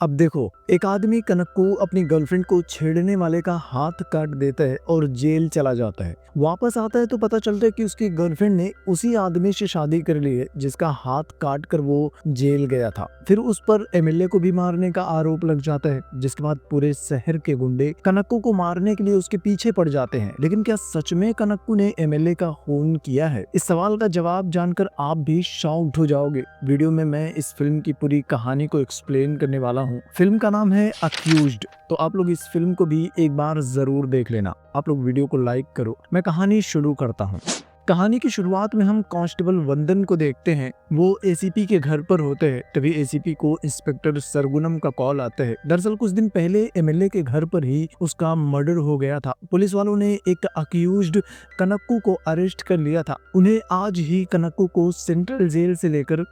अब देखो, एक आदमी कनक्कू अपनी गर्लफ्रेंड को छेड़ने वाले का हाथ काट देता है और जेल चला जाता है। वापस आता है तो पता चलता है कि उसकी गर्लफ्रेंड ने उसी आदमी से शादी कर ली है जिसका हाथ काट कर वो जेल गया था। फिर उस पर एमएलए को भी मारने का आरोप लग जाता है, जिसके बाद पूरे शहर के गुंडे कनक्कू को मारने के लिए उसके पीछे पड़ जाते हैं। लेकिन क्या सच में कनक्कू ने एमएलए का खून किया है? इस सवाल का जवाब जानकर आप भी शॉक्ड हो जाओगे। वीडियो में मैं इस फिल्म की पूरी कहानी को एक्सप्लेन करने वाला हूँ। फिल्म का नाम है अक्यूज्ड। तो आप लोग इस फिल्म को भी एक बार जरूर देख लेना। आप लोग वीडियो को लाइक करो। मैं कहानी शुरू करता हूँ। कहानी की शुरुआत में हम कांस्टेबल वंदन को देखते हैं। वो एसीपी के घर पर होते हैं। तभी एसीपी को इंस्पेक्टर सरगुनम का कॉल आता है। दरअसल कुछ दिन पहले एमएलए के घर पर ही उसका मर्डर हो गया था। पुलिस वालों ने एक अक्यूज्ड कनक्कू को अरेस्ट कर लिया था। उन्हें आज ही कनक्कू को सेंट्रल जेल से लेकर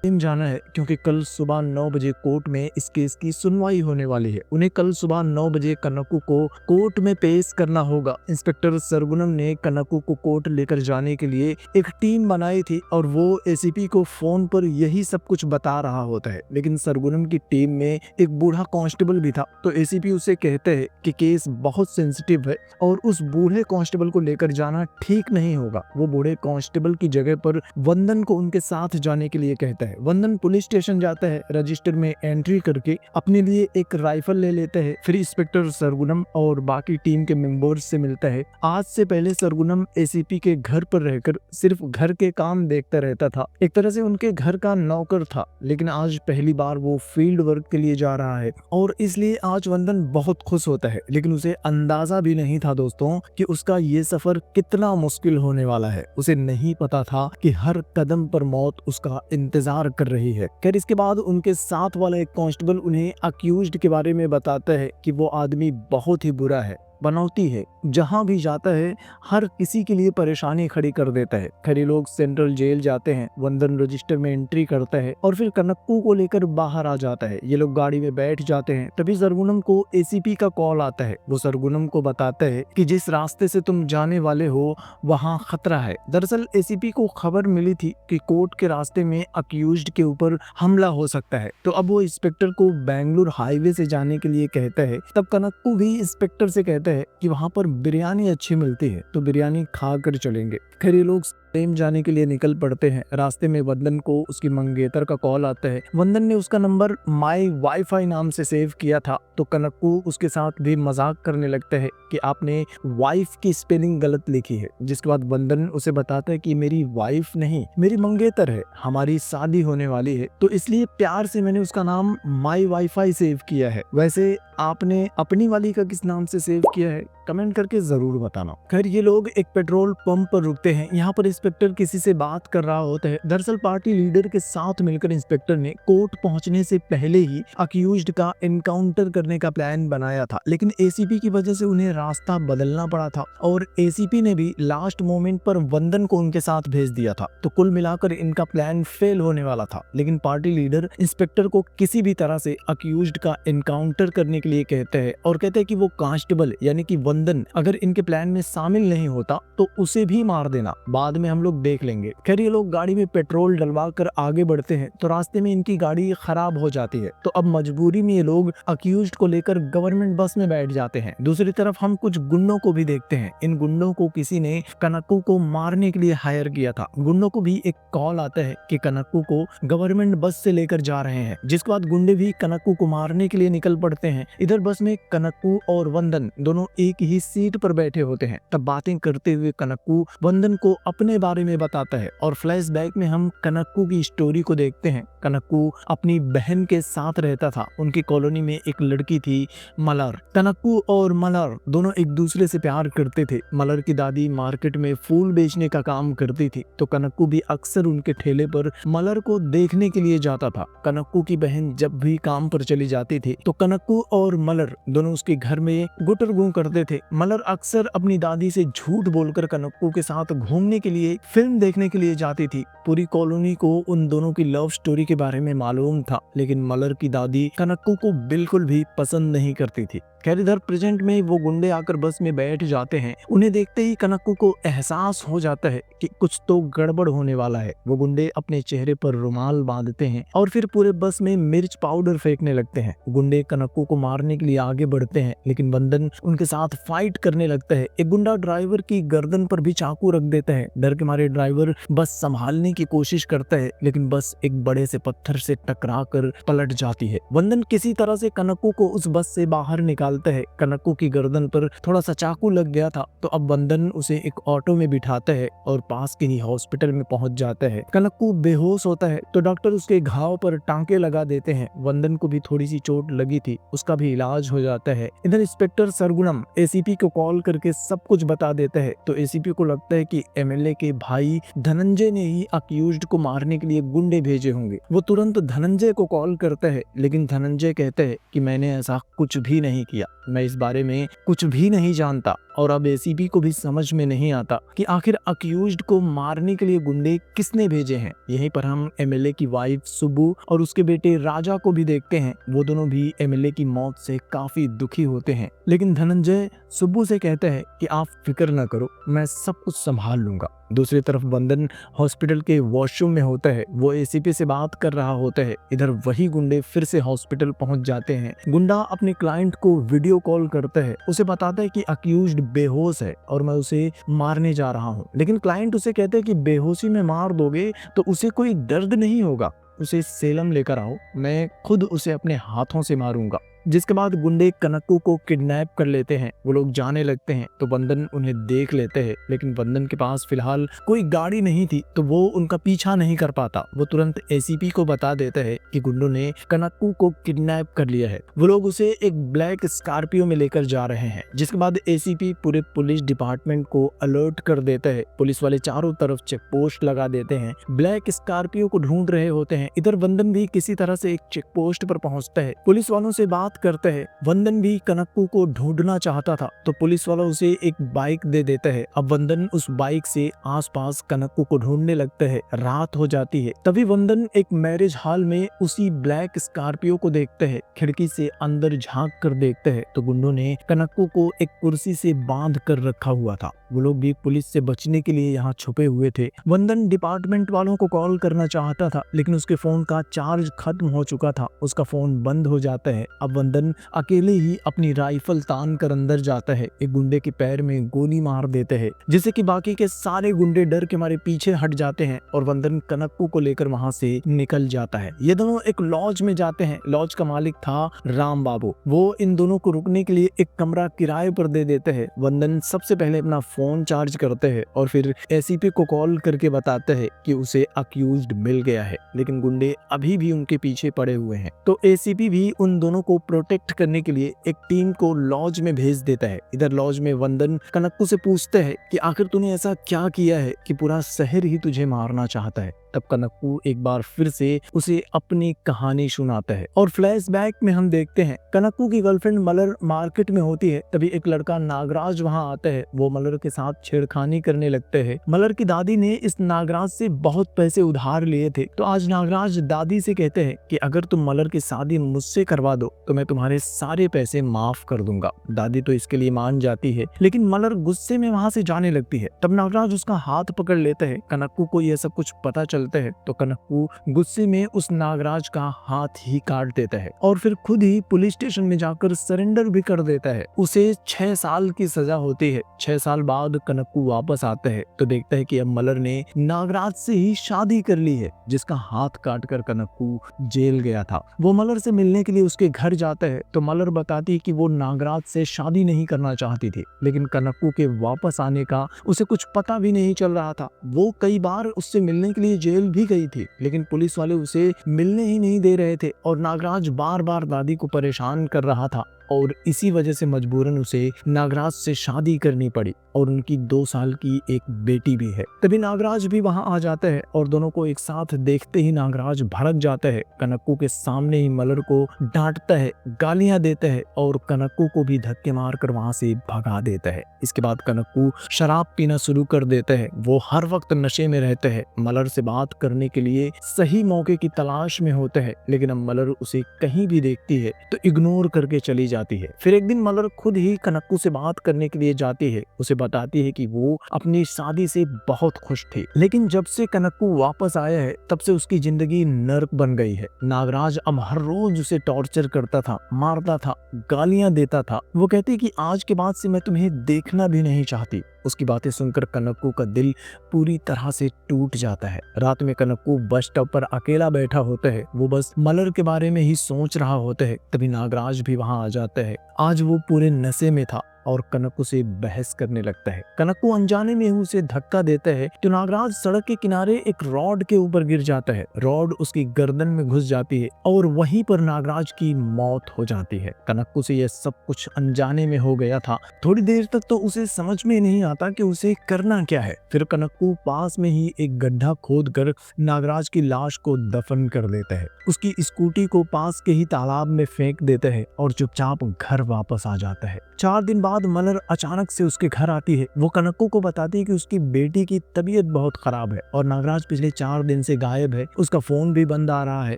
जाना है, क्योंकि कल सुबह 9 बजे कोर्ट में इस केस की सुनवाई होने वाली है। उन्हें कल सुबह 9 बजे कनक्कू को कोर्ट में पेश करना होगा। इंस्पेक्टर सरगुनम ने कनक्कू को कोर्ट लेकर जाने के लिए एक टीम बनाई थी और वो एसीपी को फोन पर यही सब कुछ बता रहा होता है। लेकिन सरगुनम की टीम में एक बूढ़ा कांस्टेबल भी था, तो एसीपी उसे कहते हैं कि केस बहुत सेंसिटिव है और उस बूढ़े कांस्टेबल को लेकर जाना ठीक नहीं होगा। वो बूढ़े कांस्टेबल की जगह पर वंदन को उनके साथ जाने के लिए कहता है। वंदन पुलिस स्टेशन जाता है, रजिस्टर में एंट्री करके अपने लिए एक राइफल ले लेता है। फिर इंस्पेक्टर सरगुनम और बाकी टीम के मेंबर्स से मिलता है। आज से पहले सरगुनम एसीपी के घर पर रहकर सिर्फ घर के काम देखता रहता था, एक तरह से उनके घर का नौकर था। लेकिन आज पहली बार वो फील्ड वर्क के लिए जा रहा है और इसलिए आज वंदन बहुत खुश होता है। लेकिन उसे अंदाजा भी नहीं था दोस्तों कि उसका ये सफर कितना मुश्किल होने वाला है। उसे नहीं पता था कि हर कदम पर मौत उसका इंतजार कर रही है। खैर, इसके बाद उनके साथ वाला एक कांस्टेबल उन्हें अक्यूज्ड के बारे में बताता है कि वो आदमी बहुत ही बुरा है, बनौती है, जहां भी जाता है हर किसी के लिए परेशानी खड़ी कर देता है। खैर, ये लोग सेंट्रल जेल जाते हैं। वंदन रजिस्टर में एंट्री करता है और फिर कनक्कू को लेकर बाहर आ जाता है। ये लोग गाड़ी में बैठ जाते हैं। तभी सरगुनम को एसीपी का कॉल आता है। वो सरगुनम को बताता है कि जिस रास्ते से तुम जाने वाले हो वहां खतरा है। दरअसल एसीपी को खबर मिली थी कि कोर्ट के रास्ते में अक्यूज्ड के ऊपर हमला हो सकता है। तो अब वो इंस्पेक्टर को बेंगलुरु हाईवे से जाने के लिए कहता है। तब कनक्कू भी इंस्पेक्टर से कहता है कि वहां पर बिरयानी अच्छी मिलती है, तो बिरयानी खा कर चलेंगे। खैर, ये लोग प्रेम जाने के लिए निकल पड़ते हैं। रास्ते में वंदन को उसकी मंगेतर का कॉल आता है। वंदन ने उसका नंबर माई वाईफाई नाम से सेव किया था, तो कनक्कू उसके साथ भी मजाक करने लगता है कि आपने वाइफ की स्पेलिंग गलत लिखी है। जिसके बाद वंदन उसे बताता है कि मेरी वाइफ नहीं, मेरी मंगेतर है, हमारी शादी होने वाली है, तो इसलिए प्यार से मैंने उसका नाम माई वाईफाई सेव किया है। वैसे आपने अपनी वाली का किस नाम से सेव किया है? कमेंट करके जरूर बताना। खैर, ये लोग एक पेट्रोल पंप पर रुकते हैं। यहाँ पर इंस्पेक्टर किसी से बात कर रहा होता है। दरअसल पार्टी लीडर के साथ मिलकर इंस्पेक्टर ने कोर्ट पहुंचने से पहले ही अक्यूज्ड का एनकाउंटर करने का प्लान बनाया था, लेकिन एसीपी की वजह से उन्हें रास्ता बदलना पड़ा था और एसीपी ने भी लास्ट मोमेंट पर वंदन को उनके साथ भेज दिया था। तो कुल मिलाकर इनका प्लान फेल होने वाला था। लेकिन पार्टी लीडर इंस्पेक्टर को किसी भी तरह से अक्यूज्ड का एनकाउंटर करने के लिए कहते हैं और कहते हैं कि वो कांस्टेबल यानी कि वंदन अगर इनके प्लान में शामिल नहीं होता तो उसे भी मार देना, बाद में हम लोग देख लेंगे। खैर, ये लोग गाड़ी में पेट्रोल डलवा कर आगे बढ़ते हैं तो रास्ते में इनकी गाड़ी खराब हो जाती है। तो अब मजबूरी में ये लोग अक्यूज्ड को लेकर गवर्नमेंट बस में बैठ जाते हैं। दूसरी तरफ हम कुछ गुंडों को भी देखते हैं। इन गुंडों को किसी ने कनक्कू को मारने के लिए हायर किया था। गुंडों को भी एक कॉल आता है कि कनक्कू को गवर्नमेंट बस से लेकर जा रहे हैं, जिसके बाद गुंडे भी कनक्कू को मारने के लिए निकल पड़ते हैं। इधर बस में कनक्कू और वंदन दोनों एक ही सीट पर बैठे होते हैं। तब बातें करते हुए कनक्कू वंदन को अपने बारे में बताता है और फ्लैशबैक में हम कनक्कू की स्टोरी को देखते हैं। कनक्कू अपनी बहन के साथ रहता था। उनकी कॉलोनी में एक लड़की थी मलर। कनक्कू और मलर दोनों एक दूसरे से प्यार करते थे। मलर की दादी मार्केट में फूल बेचने का काम करती थी, तो कनक्कू भी अक्सर उनके ठेले पर मलर को देखने के लिए जाता था। कनक्कू की बहन जब भी काम पर चली जाती थी तो कनक्कू और मलर दोनों उसके घर में गुटर गूं करते थे। मलर अक्सर अपनी दादी से झूठ बोलकर कनक्कू के साथ घूमने के लिए, फिल्म देखने के लिए जाती थी। पूरी कॉलोनी को उन दोनों की लव स्टोरी के बारे में मालूम था, लेकिन मलर की दादी कनक्कू को बिल्कुल भी पसंद नहीं करती थी। खैर इधर प्रेजेंट में वो गुंडे आकर बस में बैठ जाते हैं। उन्हें देखते ही कनक्कू को एहसास हो जाता है कि कुछ तो गड़बड़ होने वाला है। वो गुंडे अपने चेहरे पर रुमाल बांधते हैं और फिर पूरे बस में मिर्च पाउडर फेंकने लगते हैं। गुंडे कनक्कू को मारने के लिए आगे बढ़ते हैं, लेकिन वंदन उनके साथ फाइट करने लगता है। एक गुंडा ड्राइवर की गर्दन पर भी चाकू रख देता है। डर के मारे ड्राइवर बस संभालने की कोशिश करता है, लेकिन बस एक बड़े से पत्थर से टकरा कर पलट जाती है। वंदन किसी तरह से कनक्कू को उस बस से बाहर निकालता है। कनक्कू की गर्दन पर थोड़ा सा चाकू लग गया था, तो अब वंदन उसे एक ऑटो में बिठाता है और पास के ही हॉस्पिटल में पहुंच जाता है। कनक्कू बेहोश होता है तो डॉक्टर उसके घाव पर टांके लगा देते हैं। वंदन को भी थोड़ी सी चोट लगी थी, उसका भी इलाज हो जाता है। इधर इंस्पेक्टर सरगुणम एसीपी को कॉल करके सब कुछ बता देता है, तो एसीपी को लगता है कि एमएलए के भाई धनंजय ने ही अक्यूज्ड को मारने के लिए गुंडे भेजे होंगे। वो तुरंत धनंजय को कॉल करता है, लेकिन धनंजय कहता है कि मैंने ऐसा कुछ भी नहीं किया, मैं इस बारे में कुछ भी नहीं जानता। और अब एसीपी को भी समझ में नहीं आता कि आखिर अक्यूज्ड को मारने के लिए गुंडे किसने भेजे हैं। यहीं पर हम एमएलए की वाइफ सुब्बू और उसके बेटे राजा को भी देखते हैं। वो दोनों भी एमएलए की मौत से काफी दुखी होते हैं, लेकिन धनंजय सुब्बू से कहता है कि आप फिक्र न करो, मैं सब कुछ संभाल लूंगा। दूसरी तरफ वंदन हॉस्पिटल के वॉशरूम में होता है, वो एसीपी से बात कर रहा होता है। इधर वही गुंडे फिर से हॉस्पिटल पहुंच जाते हैं। गुंडा अपने क्लाइंट को वीडियो कॉल करता है, उसे बताता है कि अक्यूज्ड बेहोश है और मैं उसे मारने जा रहा हूं। लेकिन क्लाइंट उसे कहते हैं कि बेहोशी में मार दोगे तो उसे कोई दर्द नहीं होगा, उसे सेलम लेकर आओ, मैं खुद उसे अपने हाथों से मारूंगा। जिसके बाद गुंडे कनक्कू को किडनैप कर लेते हैं। वो लोग जाने लगते हैं तो वंदन उन्हें देख लेते हैं, लेकिन वंदन के पास फिलहाल कोई गाड़ी नहीं थी, तो वो उनका पीछा नहीं कर पाता। वो तुरंत एसीपी को बता देता है कि गुंडों ने कनक्कू को किडनैप कर लिया है। वो लोग उसे एक ब्लैक स्कॉर्पियो में लेकर जा रहे हैं। जिसके बाद एसीपी पूरे पुलिस डिपार्टमेंट को अलर्ट कर देता है। पुलिस वाले चारों तरफ चेक पोस्ट लगा देते हैं, ब्लैक स्कॉर्पियो को ढूंढ रहे होते हैं। इधर वंदन भी किसी तरह से एक चेक पोस्ट पर पहुंचता है, पुलिस वालों से बात करता है। वंदन भी कनक्कू को ढूंढना चाहता था, तो पुलिस वाला उसे एक बाइक दे देता है। अब वंदन उस बाइक से आसपास कनक्कू को ढूंढने लगता है। रात हो जाती है, तभी वंदन एक मैरिज हॉल में उसी ब्लैक स्कॉर्पियो को देखता है। खिड़की से अंदर झांक कर देखता है तो गुंडों ने कनक्कू को एक कुर्सी से बांध कर रखा हुआ था। वो लोग भी पुलिस से बचने के लिए यहाँ छुपे हुए थे। वंदन डिपार्टमेंट वालों को कॉल करना चाहता था, लेकिन उसके फोन का चार्ज खत्म हो चुका था, उसका फोन बंद हो जाता है। अब वंदन अकेले ही अपनी राइफल तान कर अंदर जाता है, एक गुंडे के पैर में गोली मार देते हैं, जिससे कि बाकी के सारे गुंडे डर के मारे पीछे हट जाते हैं और वंदन कनक्कू को लेकर वहां से निकल जाता है। ये दोनों एक लॉज में जाते हैं। लॉज का मालिक था राम बाबू। वो इन दोनों को रुकने के लिए एक कमरा किराए पर दे देते हैं। वंदन सबसे पहले अपना फोन चार्ज करते हैं और फिर एसीपी को कॉल करके बताते हैं कि उसे अक्यूज्ड मिल गया है, लेकिन गुंडे अभी भी उनके पीछे पड़े हुए हैं। तो एसीपी भी उन दोनों को प्रोटेक्ट करने के लिए एक टीम को लॉज में भेज देता है। इधर लॉज में वंदन कनक्कू से पूछते हैं कि आखिर तूने ऐसा क्या किया है कि पूरा शहर ही तुझे मारना चाहता है। तब कनक्कू एक बार फिर से उसे अपनी कहानी सुनाता है और फ्लैशबैक में हम देखते हैं कनक्कू की गर्लफ्रेंड मलर मार्केट में होती है। तभी एक लड़का नागराज वहां आता है। वो मलर के साथ छेड़खानी करने लगते हैं। मलर की दादी ने इस नागराज से बहुत पैसे उधार लिए थे, तो आज नागराज दादी से कहते हैं कि अगर तुम मलर की शादी मुझसे करवा दो तो मैं तुम्हारे सारे पैसे माफ कर दूंगा। दादी तो इसके लिए मान जाती है, लेकिन मलर गुस्से में वहां से जाने लगती है। तब नागराज उसका हाथ पकड़ लेता है। कनक्कू को यह सब कुछ पता चलता है, तो कनक्कू गुस्से में उस नागराज का हाथ ही काट देता है और फिर खुद ही पुलिस स्टेशन में जाकर सरेंडर भी कर देता है। उसे 6 साल की सजा होती है। 6 साल बाद कनक्कू वापस आता है तो देखता है कि अब मलर ने नागराज से ही शादी कर ली है, जिसका हाथ काट कर कनक्कू जेल गया था। वो मलर से मिलने के लिए उसके घर जाता है तो मलर बताती है कि वो नागराज से शादी नहीं करना चाहती थी, लेकिन कनक्कू के वापस आने का उसे कुछ पता भी नहीं चल रहा था। वो कई बार उससे मिलने के लिए जेल भी गई थी, लेकिन पुलिस वाले उसे मिलने ही नहीं दे रहे थे और नागराज बार बार दादी को परेशान कर रहा था और इसी वजह से मजबूरन उसे नागराज से शादी करनी पड़ी और उनकी 2 साल की एक बेटी भी है। तभी नागराज भी वहां आ जाता है और दोनों को एक साथ देखते ही नागराज भड़क जाता है। कनक्कू के सामने ही मलर को डांटता है, गालियां देता है और कनक्कू को भी धक्के मारकर वहां से भगा देता है। इसके बाद कनक्कू शराब पीना शुरू कर देता है। वो हर वक्त नशे में रहता है। मलर से बात करने के लिए सही मौके की तलाश में होता है, लेकिन अब मलर उसे कहीं भी देखती है तो इग्नोर करके चली जाती जाती है। फिर एक दिन मलर खुद ही कनक्कू से बात करने के लिए जाती है। उसे बताती है कि वो अपनी शादी से बहुत खुश थी, लेकिन जब से कनक्कू वापस आया है तब से उसकी जिंदगी नर्क बन गई है। नागराज अब हर रोज उसे टॉर्चर करता था, मारता था, गालियां देता था। वो कहती कि आज के बाद से मैं तुम्हें देखना भी नहीं चाहती। उसकी बातें सुनकर कनक्कू का दिल पूरी तरह से टूट जाता है। रात में कनक्कू बस स्टॉप पर अकेला बैठा होता है। वो बस मलर के बारे में ही सोच रहा होता है। तभी नागराज भी वहां आ जाता है। आज वो पूरे नशे में था और कनक्कू से बहस करने लगता है। कनक्कू अनजाने में उसे धक्का देता है तो नागराज सड़क के किनारे एक रॉड के ऊपर गिर जाता है। रॉड उसकी गर्दन में घुस जाती है और वहीं पर नागराज की मौत हो जाती है। कनक्कू से यह सब कुछ अनजाने में हो गया था। थोड़ी देर तक तो उसे समझ में नहीं आता कि उसे करना क्या है। फिर कनक्कू पास में ही एक गड्ढा खोदकर नागराज की लाश को दफन कर देता है। उसकी स्कूटी को पास के ही तालाब में फेंक देता है और चुपचाप घर वापस आ जाता है। 4 दिन बाद मलर अचानक से उसके घर आती है। वो कनक्कू को बताती है कि उसकी बेटी की तबीयत बहुत खराब है और नागराज पिछले 4 दिन से गायब है। उसका फोन भी बंद आ रहा है।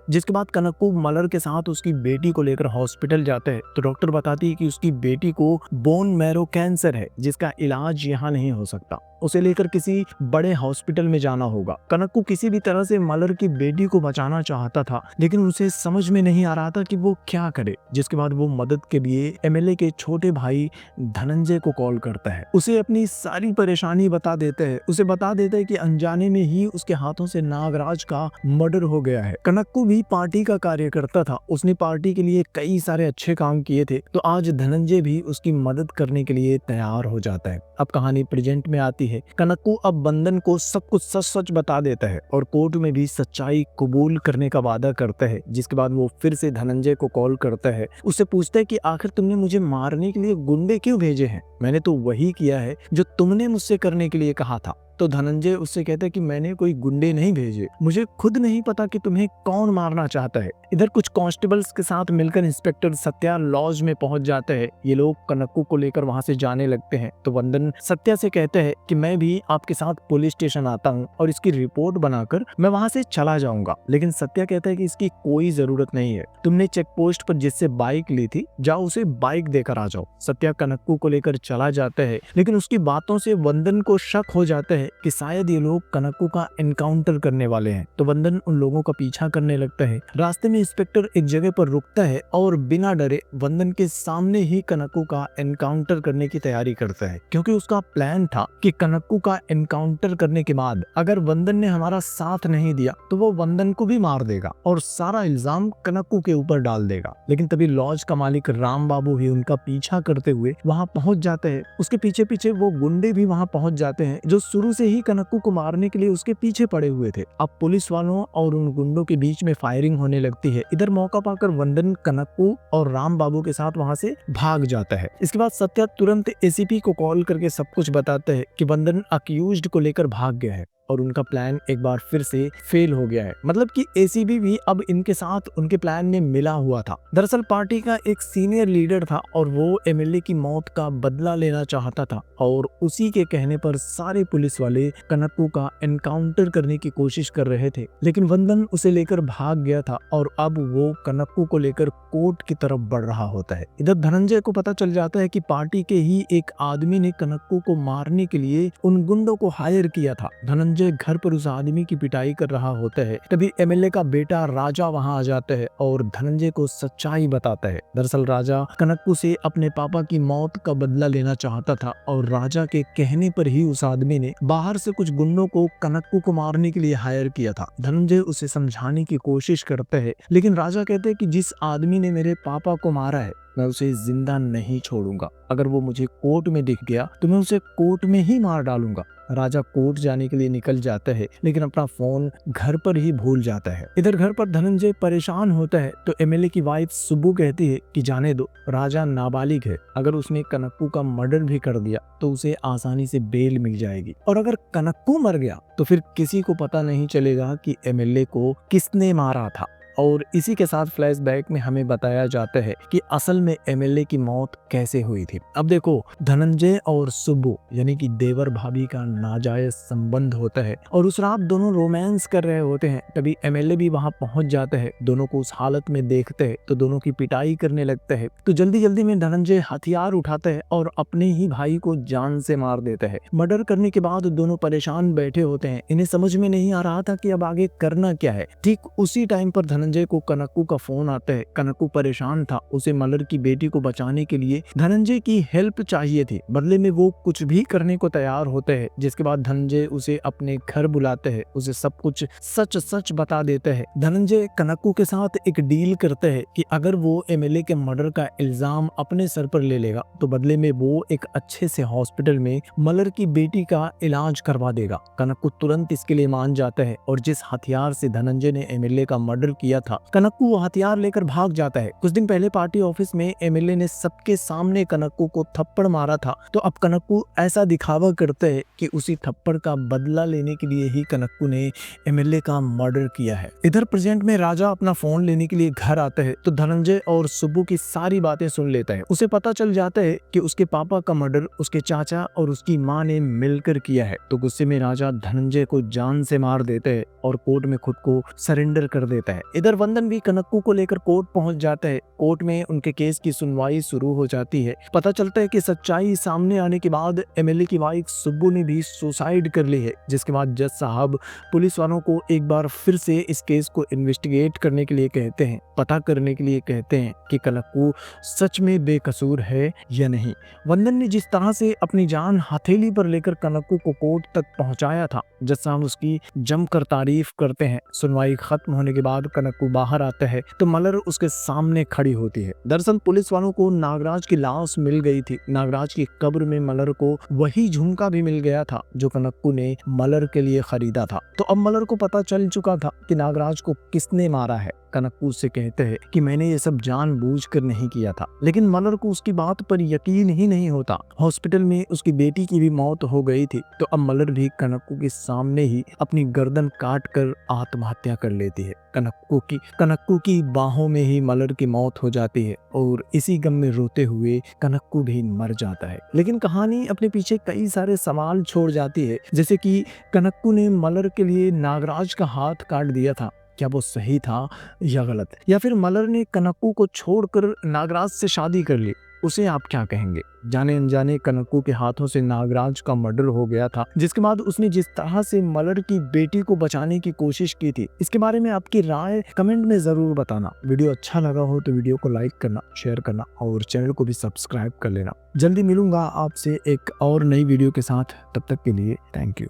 जिसके बाद कनक्कू मलर के साथ उसकी बेटी को लेकर हॉस्पिटल जाता है तो डॉक्टर बताती है कि उसकी बेटी को बोन मैरो कैंसर है, जिसका इलाज यहाँ नहीं हो सकता। उसे लेकर किसी बड़े हॉस्पिटल में जाना होगा। कनक्कू किसी भी तरह से मलर की बेटी को बचाना चाहता था, लेकिन उसे समझ में नहीं आ रहा था कि वो क्या करे। जिसके बाद वो मदद के लिए एमएलए के छोटे भाई धनंजय को कॉल करता है। उसे अपनी सारी परेशानी बता देता है। उसे बता देता है कि अनजाने में ही उसके हाथों से नागराज का मर्डर हो गया है। कनक्कू भी पार्टी का कार्य करता था। उसने पार्टी के लिए कई सारे अच्छे काम किए थे, तो आज धनंजय भी उसकी मदद करने के लिए तैयार हो जाता है। अब कहानी प्रेजेंट में आती है। कनक्कू अब बंदन को सब कुछ सच सच बता देता है और कोर्ट में भी सच्चाई कबूल करने का वादा करता है। जिसके बाद वो फिर से धनंजय को कॉल करता है। उससे पूछता है कि आखिर तुमने मुझे मारने के लिए गुंडे क्यों भेजे हैं? मैंने तो वही किया है जो तुमने मुझसे करने के लिए कहा था। तो धनंजय उससे कहता है कि मैंने कोई गुंडे नहीं भेजे, मुझे खुद नहीं पता कि तुम्हें कौन मारना चाहता है। इधर कुछ कांस्टेबल्स के साथ मिलकर इंस्पेक्टर सत्या लॉज में पहुंच जाते हैं। ये लोग कनक्कू को लेकर वहां से जाने लगते हैं तो वंदन सत्या से कहते हैं कि मैं भी आपके साथ पुलिस स्टेशन आता हूँ और इसकी रिपोर्ट बनाकर मैं वहां से चला जाऊंगा। लेकिन सत्या कहता है कि इसकी कोई जरूरत नहीं है। तुमने चेक पोस्ट पर जिससे बाइक ली थी, जाओ उसे बाइक देकर आ जाओ। सत्या कनक्कू को लेकर चला जाता है, लेकिन उसकी बातों से वंदन को शक हो जाता है कि शायद ये लोग कनक्कू का एनकाउंटर करने वाले हैं। तो वंदन उन लोगों का पीछा करने लगता है। रास्ते में इंस्पेक्टर एक जगह पर रुकता है और बिना डरे वंदन के सामने ही कनक्कू का एनकाउंटर करने की तैयारी करता है, क्योंकि उसका प्लान था कि कनक्कू का एनकाउंटर करने के बाद अगर वंदन ने हमारा साथ नहीं दिया तो वो वंदन को भी मार देगा और सारा इल्जाम कनक्कू के ऊपर डाल देगा। लेकिन तभी लॉज का मालिक राम बाबू ही उनका पीछा करते हुए वहां पहुंच जाते हैं। उसके पीछे पीछे वो गुंडे भी वहां पहुंच जाते हैं जो शुरू से ही कनक्कू को मारने के लिए उसके पीछे पड़े हुए थे। अब पुलिस वालों और उन गुंडों के बीच में फायरिंग होने लगती है। इधर मौका पाकर वंदन कनक्कू और राम बाबू के साथ वहां से भाग जाता है। इसके बाद सत्या तुरंत एसीपी को कॉल करके सब कुछ बताता है कि वंदन अक्यूज्ड को लेकर भाग गया है और उनका प्लान एक बार फिर से फेल हो गया है। मतलब कि एसीबी भी अब इनके साथ उनके प्लान में मिला हुआ था। दरअसल पार्टी का एक सीनियर लीडर था और वो एमएलए की मौत का बदला लेना चाहता था और उसी के कहने पर सारे पुलिस वाले कनक्कू का एनकाउंटर करने की कोशिश कर रहे थे। लेकिन वंदन उसे लेकर भाग गया था और अब वो कनक्कू को लेकर कोर्ट की तरफ बढ़ रहा होता है। इधर धनंजय को पता चल जाता है कि पार्टी के ही एक आदमी ने कनक्कू को मारने के लिए उन गुंडों को हायर किया था। धनंजय घर पर उस आदमी की पिटाई कर रहा होता है। तभी एमएलए का बेटा राजा वहां आ जाता है और धनंजय को सच्चाई बताता है। दरअसल राजा कनक्कू से अपने पापा की मौत का बदला लेना चाहता था और राजा के कहने पर ही उस आदमी ने बाहर से कुछ गुंडों को कनक्कू को मारने के लिए हायर किया था। धनंजय उसे समझाने की कोशिश करता है, लेकिन राजा कहते हैं कि जिस आदमी ने मेरे पापा को मारा है मैं उसे जिंदा नहीं छोड़ूंगा। अगर वो मुझे कोर्ट में दिख गया तो मैं उसे कोर्ट में ही मार डालूंगा। राजा कोर्ट जाने के लिए निकल जाता है, लेकिन अपना फोन घर पर ही भूल जाता है। इधर घर पर धनंजय परेशान होता है तो एमएलए की वाइफ सुब्बू कहती है कि जाने दो, राजा नाबालिग है, अगर उसने कनक्कू का मर्डर भी कर दिया तो उसे आसानी से बेल मिल जाएगी और अगर कनक्कू मर गया तो फिर किसी को पता नहीं चलेगा कि एमएलए को किसने मारा था। और इसी के साथ फ्लैशबैक में हमें बताया जाता है कि असल में एमएलए की मौत कैसे हुई थी। अब देखो, धनंजय और सुब्बू यानी कि देवर भाभी का नाजायज संबंध होता है और उस रात दोनों रोमांस कर रहे होते हैं। तभी एमएलए भी वहां पहुंच जाता है। दोनों को उस हालत में देखते हैं तो दोनों की पिटाई करने लगता है। तो जल्दी जल्दी में धनंजय हथियार उठाता है और अपने ही भाई को जान से मार देता है। मर्डर करने के बाद दोनों परेशान बैठे होते हैं। इन्हें समझ में नहीं आ रहा था कि अब आगे करना क्या है। ठीक उसी टाइम पर धनंजय को कनक्कू का फोन आता है। कनक्कू परेशान था, उसे मलर की बेटी को बचाने के लिए धनंजय की हेल्प चाहिए थी। बदले में वो कुछ भी करने को तैयार होते हैं। जिसके बाद धनंजय उसे अपने घर बुलाते हैं, उसे सब कुछ सच सच बता देते हैं। धनंजय कनक्कू के साथ एक डील करते हैं कि अगर वो एमएलए के मर्डर का इल्जाम अपने सर पर ले लेगा तो बदले में वो एक अच्छे से हॉस्पिटल में मलर की बेटी का इलाज करवा देगा। कनक्कू तुरंत इसके लिए मान जाता है और जिस हथियार से धनंजय ने एमएलए का मर्डर किया था, कनक्कू वो हथियार लेकर भाग जाता है। कुछ दिन पहले पार्टी ऑफिस में एमएलए ने सबके सामने कनक्कू को थप्पड़ मारा था, तो अब कनक्कू ऐसा दिखावा करते हैं कि उसी थप्पड़ का बदला लेने के लिए ही कनक्कू ने एमएलए का मर्डर किया है। इधर प्रेजेंट में राजा अपना फोन लेने के लिए घर आता है तो धनंजय और सुब्बू की सारी बातें सुन लेता है। उसे पता चल जाता है कि उसके पापा का मर्डर उसके चाचा और उसकी माँ ने मिलकर किया है। तो गुस्से में राजा धनंजय को जान से मार देते हैं और कोर्ट में खुद को सरेंडर कर देता है। इधर वंदन भी कनक्कू को लेकर कोर्ट पहुंच जाता है। कोर्ट में उनके केस की सुनवाई शुरू हो जाती है। पता चलता है कि सच्चाई सामने आने के बाद एमएलए की वाइफ सुब्बू ने भी सुसाइड कर ली है। जिसके बाद जज साहब पुलिस वालों को एक बार फिर से इस केस को इन्वेस्टिगेट करने के लिए कहते हैं, पता करने के लिए कहते हैं कि कनक्कू सच में बेकसूर है या नहीं। वंदन ने जिस तरह से अपनी जान हथेली पर लेकर कनक्कू को कोर्ट तक पहुंचाया था, जज साहब उसकी जमकर तारीफ करते हैं। सुनवाई खत्म होने के बाद कनक्कू बाहर आता है तो मलर उसके सामने खड़ी होती है। दरअसल पुलिस वालों को नागराज की लाश मिल गई थी। नागराज की कब्र में मलर को वही झुमका भी मिल गया था जो कनक्कू ने मलर के लिए खरीदा था। तो अब मलर को पता चल चुका था कि नागराज को किसने मारा है। कनक्कू से कहते हैं कि मैंने ये सब जानबूझकर नहीं किया था, लेकिन मलर को उसकी बात पर यकीन ही नहीं होता। हॉस्पिटल में उसकी बेटी की भी मौत हो गई थी। तो अब मलर भी कनक्कू के सामने ही अपनी गर्दन काट कर आत्महत्या कर लेती है। कनक्कू की बाहों में ही मलर की मौत हो जाती है और इसी गम में रोते हुए कनक्कू भी मर जाता है। लेकिन कहानी अपने पीछे कई सारे सवाल छोड़ जाती है, जैसे कि कनक्कू ने मलर के लिए नागराज का हाथ काट दिया था, क्या वो सही था या गलत? या फिर मलर ने कनक्कू को छोड़कर नागराज से शादी कर ली, उसे आप क्या कहेंगे? जाने अनजाने कनक्कू के हाथों से नागराज का मर्डर हो गया था, जिसके बाद उसने जिस तरह से मलर की बेटी को बचाने की कोशिश की थी, इसके बारे में आपकी राय कमेंट में जरूर बताना। वीडियो अच्छा लगा हो तो वीडियो को लाइक करना, शेयर करना और चैनल को भी सब्सक्राइब कर लेना। जल्दी मिलूंगा आपसे एक और नई वीडियो के साथ, तब तक के लिए थैंक यू।